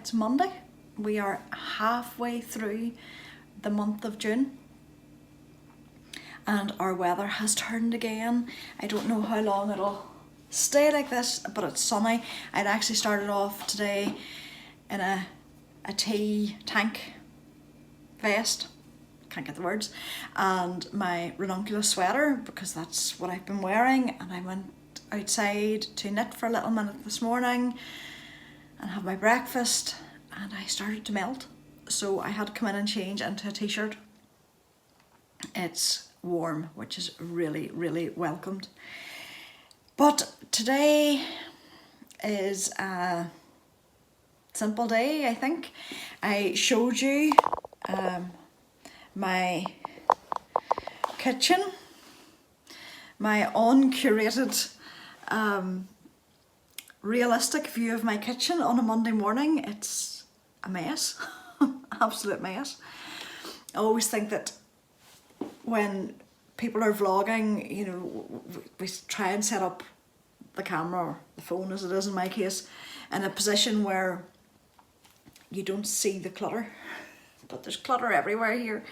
It's Monday. We are halfway through the month of June and our weather has turned again. I don't know how long it'll stay like this, but it's sunny. I'd actually started off today in a tea tank vest, can't get the words, and my Ranunculus sweater because that's what I've been wearing, and I went outside to knit for a little minute this morning and have my breakfast, and I started to melt, so I had to come in and change into a t-shirt. It's warm, which is really welcomed. But today is a simple day, I think. I showed you my kitchen, my uncurated realistic view of my kitchen on a Monday morning. It's a mess, absolute mess. I always think that when people are vlogging, you know, we try and set up the camera, or the phone as it is in my case, in a position where you don't see the clutter, but there's clutter everywhere here.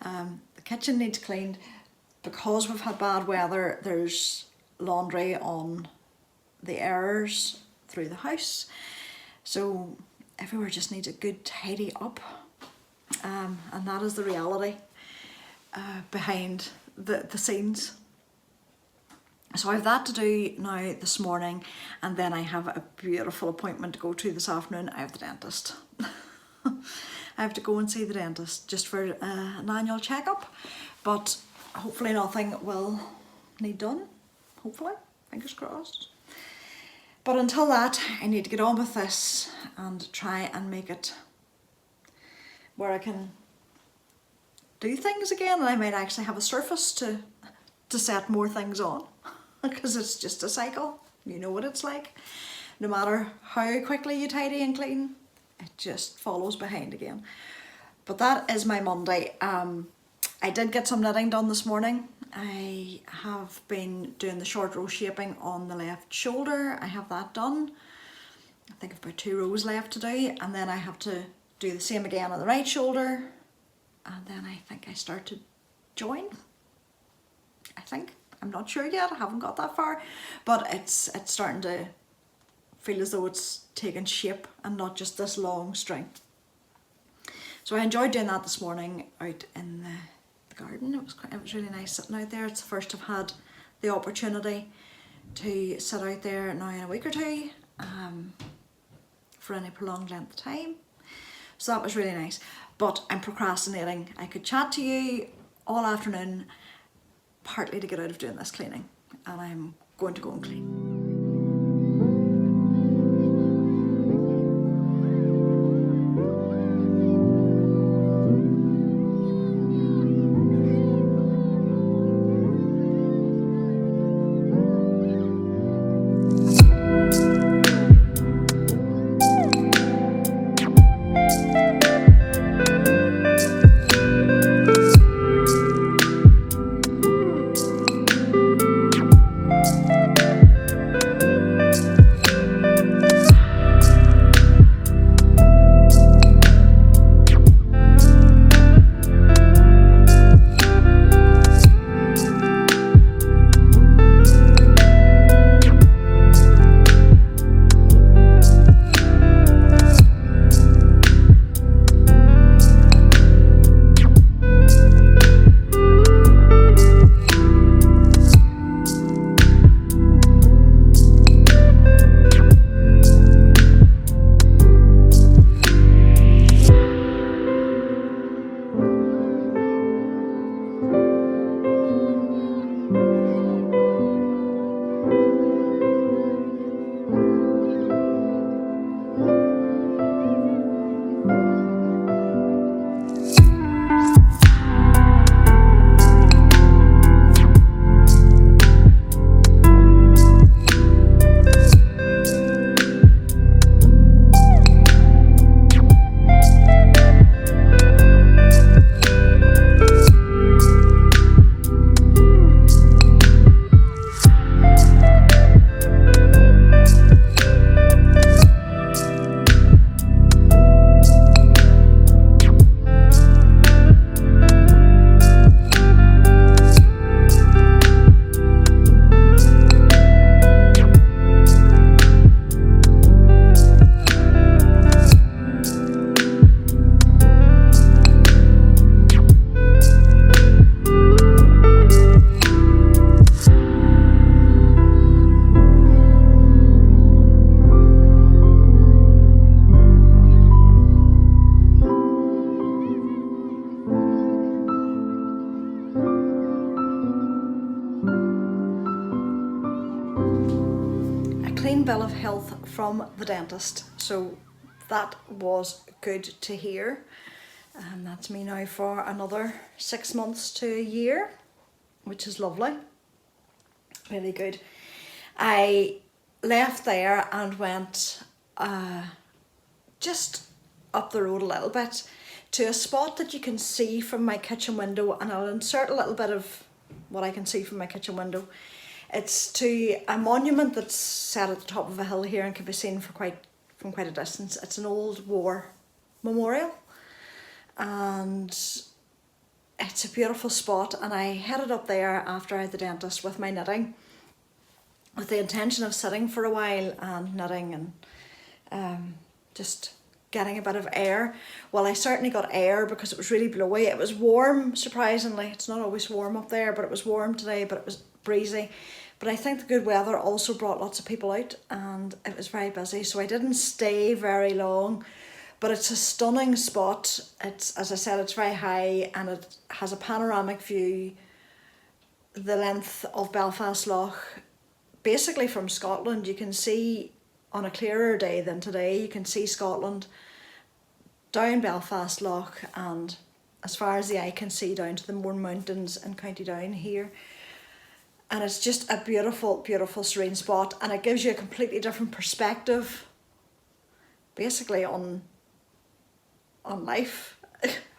The kitchen needs cleaned. Because we've had bad weather, there's laundry on the errors through the house, so everywhere just needs a good tidy up, and that is the reality behind the scenes. So I have that to do now this morning, and then I have a beautiful appointment to go to this afternoon. I have the dentist. I have to go and see the dentist just for an annual checkup, but hopefully nothing will need done, hopefully, fingers crossed. But until that, I need to get on with this and try and make it where I can do things again, and I might actually have a surface to set more things on, because it's just a cycle. You know what it's like. No matter how quickly you tidy and clean, it just follows behind again. But that is my Monday. I did get some knitting done this morning. I have been doing the short row shaping on the left shoulder. I have that done. I think I've about 2 rows left to do, and then I have to do the same again on the right shoulder, and then I think I start to join. I think. I'm not sure yet, I haven't got that far, but it's starting to feel as though it's taking shape and not just this long string. So I enjoyed doing that this morning out in the garden. It was really nice sitting out there. It's the first I've had the opportunity to sit out there now in a week or two for any prolonged length of time. So that was really nice. But I'm procrastinating. I could chat to you all afternoon, partly to get out of doing this cleaning, and I'm going to go and clean. clean bill of health from the dentist, so that was good to hear. And that's me now for another 6 months to a year, which is lovely, really good. I left there and went just up the road a little bit to a spot that you can see from my kitchen window, and I'll insert a little bit of what I can see from my kitchen window. It's to a monument that's set at the top of a hill here and can be seen from quite a distance. It's an old war memorial, and it's a beautiful spot, and I headed up there after I had the dentist with my knitting, with the intention of sitting for a while and knitting and just getting a bit of air. Well, I certainly got air because it was really blowy. It was warm, surprisingly. It's not always warm up there, but it was warm today, but it was breezy. But I think the good weather also brought lots of people out, and it was very busy, so I didn't stay very long. But it's a stunning spot. It's, as I said, it's very high, and it has a panoramic view the length of Belfast Lough. Basically from Scotland, you can see, on a clearer day than today, you can see Scotland down Belfast Lough and as far as the eye can see down to the Mourne Mountains in County Down here. And it's just a beautiful, beautiful serene spot, and it gives you a completely different perspective basically on life.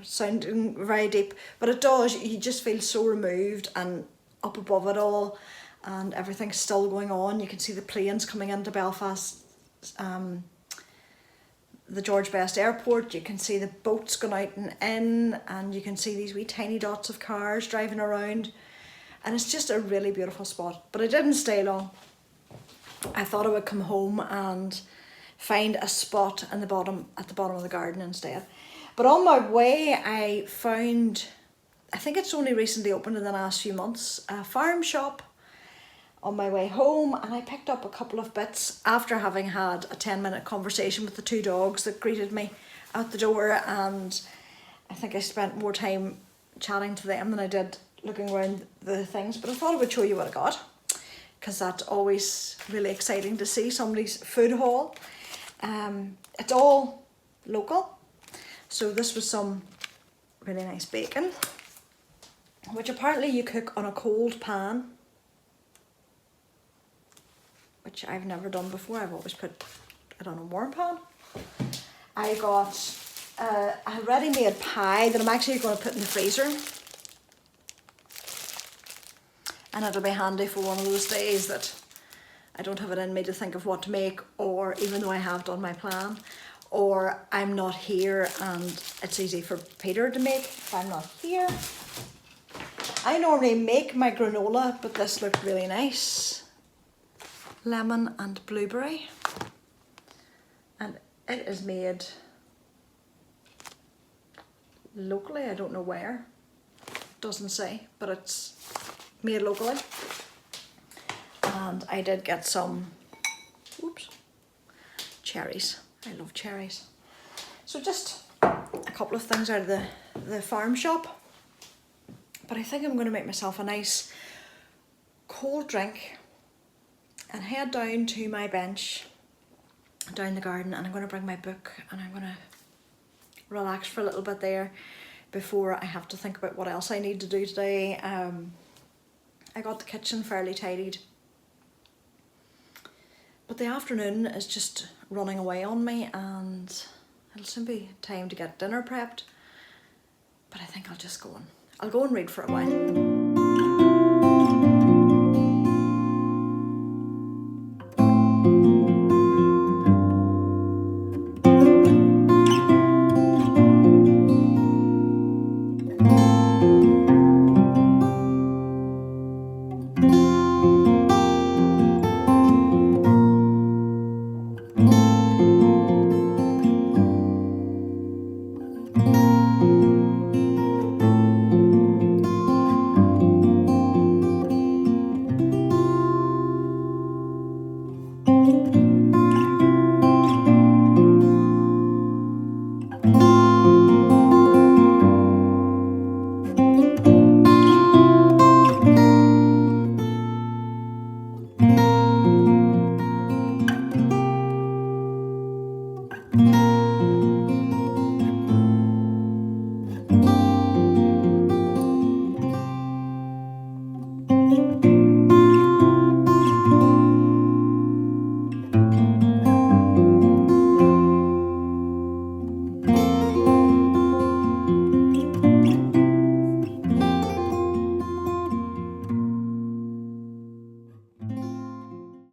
Sounding very deep, but it does. You just feel so removed and up above it all, and everything's still going on. You can see the planes coming into Belfast, the George Best Airport. You can see the boats going out and in, and you can see these wee tiny dots of cars driving around, and it's just a really beautiful spot. But I didn't stay long. I thought I would come home and find a spot at the bottom of the garden instead. But on my way I found, I think it's only recently opened in the last few months, a farm shop on my way home, and I picked up a couple of bits after having had a 10-minute conversation with the two dogs that greeted me out the door, and I think I spent more time chatting to them than I did looking around the things. But I thought I would show you what I got, because that's always really exciting to see somebody's food haul. It's all local, so this was some really nice bacon, which apparently you cook on a cold pan, which I've never done before. I've always put it on a warm pan. I got a ready-made pie that I'm actually going to put in the freezer, and it'll be handy for one of those days that I don't have it in me to think of what to make, or even though I have done my plan, or I'm not here and it's easy for Peter to make if I'm not here. I normally make my granola, but this looked really nice. Lemon and blueberry, and it is made locally. I don't know where, it doesn't say, but it's made locally. And I did get some, cherries. I love cherries. So just a couple of things out of the farm shop. But I think I'm going to make myself a nice cold drink and head down to my bench down the garden, and I'm going to bring my book and I'm going to relax for a little bit there before I have to think about what else I need to do today. I got the kitchen fairly tidied, but the afternoon is just running away on me, and it'll soon be time to get dinner prepped. But I think I'll just go on. I'll go and read for a while. bye.